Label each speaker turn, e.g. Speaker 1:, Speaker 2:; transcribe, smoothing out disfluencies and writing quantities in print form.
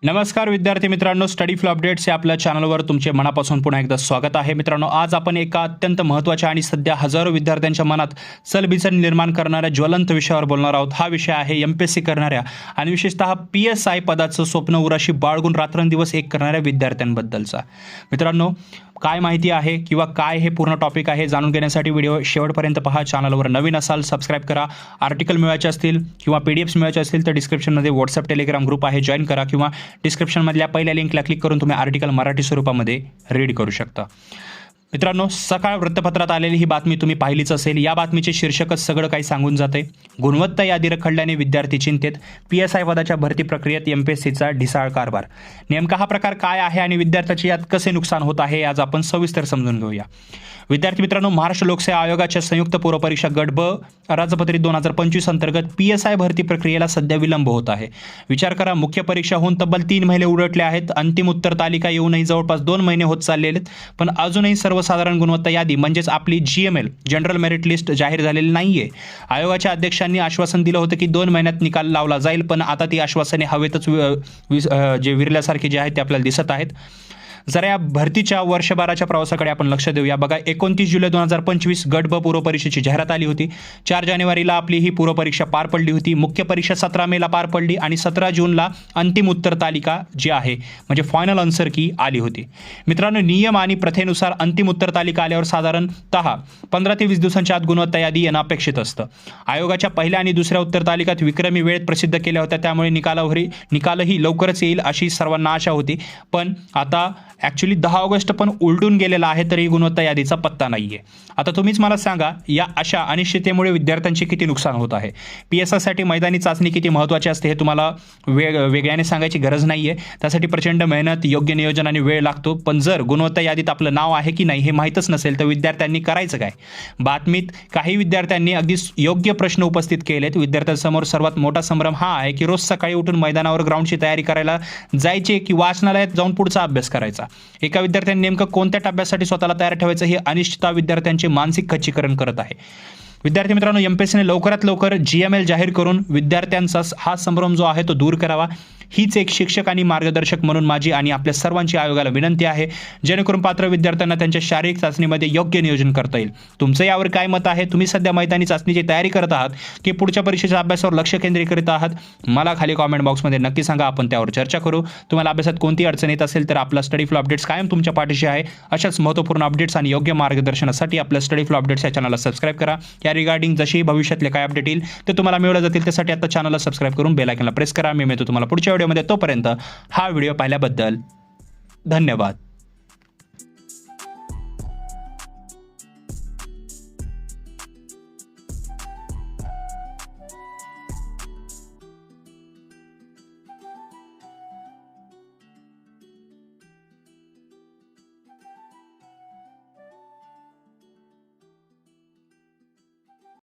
Speaker 1: नमस्कार विद्यार्थी मित्रांनो, स्टडी फ्लो अपडेट्स या आपल्या चॅनलवर तुमचे मनापासून पुन्हा एकदा स्वागत आहे. मित्रांनो, आज आपण एका अत्यंत महत्त्वाच्या आणि सध्या हजारो विद्यार्थ्यांच्या मनात चलबिचल निर्माण करणाऱ्या ज्वलंत विषयावर बोलणार आहोत. हा विषय आहे एमपीएससी करणाऱ्या आणि विशेषतः PSI पदाचं स्वप्न उराशी बाळगून रात्रंदिवस एक करणाऱ्या विद्यार्थ्यांबद्दलचा. मित्रांनो, काय माहिती आहे किंवा काय हे पूर्ण टॉपिक आहे जाणून घेण्यासाठी व्हिडिओ शेवटपर्यंत पहा. चॅनलवर नवीन असाल सबस्क्राईब करा. आर्टिकल मिळवायचे असतील किंवा PDFs मिळवायचे असतील तर डिस्क्रिप्शनमध्ये व्हॉट्सअप टेलिग्राम ग्रुप आहे, जॉईन करा किंवा डिस्क्रिप्शनमधल्या पहिल्या लिंकला क्लिक करून तुम्ही आर्टिकल मराठी स्वरूपामध्ये रीड करू शकता. मित्रांनो, सकाळ वृत्तपत्रात आलेली ही बातमी तुम्ही पाहिलीच असेल. या बातमीचे शीर्षकच सगळं काही सांगून जाते. गुणवत्ता यादी रखडल्याने विद्यार्थी चिंतेत, PSI पदाच्या भरती प्रक्रियेत MPSCचा ढिसाळ कारभार. नेमका हा प्रकार काय आहे आणि विद्यार्थ्याचे यात कसे नुकसान होत आहे आज आपण सविस्तर समजून घेऊया. विद्यार्थी मित्रांनो, महाराष्ट्र लोकसेवा आयोगाच्या संयुक्त पूर्व परीक्षा गट ब राजपत्रित 2025 अंतर्गत PSI भरती प्रक्रियेला सध्या विलंब होत आहे. विचार करा, मुख्य परीक्षा होऊन तब्बल 3 महिने उलटले आहेत. अंतिम उत्तर तालिका येऊनही जवळपास 2 महिने होत चाललेले आहेत, पण अजूनही सर्वसाधारण गुणवत्ता यादी म्हणजेच आपली GML जनरल मेरिट लिस्ट जाहीर झालेली नाहीये. आयोगाच्या अध्यक्षांनी आश्वासन दिलं होतं की 2 महिन्यात निकाल लावला जाईल, पण आता ती आश्वासने हवेतच जे विरल्यासारखी जे आहेत ते आपल्याला दिसत आहेत. जरा या भरतीच्या वर्षभराच्या प्रवासाकडे आपण लक्ष देऊया. बघा, 29 जुलै 2025 गट ब पूर्व परीक्षेची जाहिरात आली होती. 4 जानेवारीला आपली ही पूर्व परीक्षा पार पडली होती. मुख्य परीक्षा 17 मेला पार पडली आणि 17 जूनला अंतिम उत्तर तालिका जी आहे म्हणजे फायनल आन्सर की आली होती. मित्रांनो, नियम आणि प्रथेनुसार अंतिम उत्तर तालिका आल्यावर साधारणतः 15 ते 20 दिवसांच्या आत गुणवत्ता यादी येणं अपेक्षित असतं. आयोगाच्या पहिल्या आणि दुसऱ्या उत्तर तालिकात विक्रमी वेळेत प्रसिद्ध केल्या होत्या, त्यामुळे निकालही लवकरच येईल अशी सर्वांना आशा होती. पण आता ॲक्च्युली 10 ऑगस्ट पण उलटून गेलेला आहे, तरी गुणवत्ता यादीचा पत्ता नाही आहे. आता तुम्हीच मला सांगा, या अशा अनिश्चिततेमुळे विद्यार्थ्यांचे किती नुकसान होत आहे. PSIसाठी मैदानी चाचणी किती महत्त्वाची असते हे तुम्हाला वेगळ्याने सांगायची गरज नाही आहे. त्यासाठी प्रचंड मेहनत, योग्य नियोजन आणि वेळ लागतो. पण जर गुणवत्ता यादीत आपलं नाव आहे की नाही हे माहीतच नसेल तर विद्यार्थ्यांनी करायचं काय. बातमीत काही विद्यार्थ्यांनी अगदी योग्य प्रश्न उपस्थित केलेत. विद्यार्थ्यांसमोर सर्वात मोठा संभ्रम हा आहे की रोज सकाळी उठून मैदानावर ग्राउंडची तयारी करायला जायचे की वाचनालयात जाऊन पुढचा अभ्यास करायचा. एका विद्यार्थ्यांनी नेमकं कोणत्या टप्प्यासाठी स्वतःला तयार ठेवायचं हे अनिश्चितता विद्यार्थ्यांचे मानसिक खच्चीकरण करत आहे. विद्यार्थी मित्रांनो, MPSCने लवकरात लवकर GML जाहीर करून विद्यार्थ्यांचा हा संभ्रम जो आहे तो दूर करावा, हीच एक शिक्षक आणि मार्गदर्शक म्हणून माझी आणि आपल्या सर्वांची आयोगाला विनंती आहे, जेणेकरून पात्र विद्यार्थ्यांना त्यांच्या शारीरिक चाचणीमध्ये योग्य नियोजन करता येईल. तुमचं यावर काय मत आहे? तुम्ही सध्या मैदानी चाचणीची तयारी करत आहात की पुढच्या परीक्षेच्या अभ्यासावर लक्ष केंद्रित करीत आहात? मला खाली कॉमेंट बॉक्समध्ये नक्की सांगा, आपण त्यावर चर्चा करू. तुम्हाला अभ्यासात कोणती अडचण येत असेल तर आपला स्टडी फ्लो अपडेट्स कायम तुमच्या पाठीशी आहे. अशाच महत्त्वपूर्ण अपडेट्स आणि योग्य मार्गदर्शनासाठी आपल्या स्टडी फ्लो अपडेट्स या चॅनलला सबस्क्राईब करा. या रिगार्डिंग जशी भविष्यातले काय अपडेट येईल ते तुम्हाला मिळवले जातील, त्यासाठी आता चॅनलला सबस्क्राईब करून बेल आयकॉनला प्रेस करा. मी मिळतो तुम्हाला पुढच्या व्हिडिओमध्ये. तोपर्यंत हा व्हिडिओ पाहिल्याबद्दल धन्यवाद.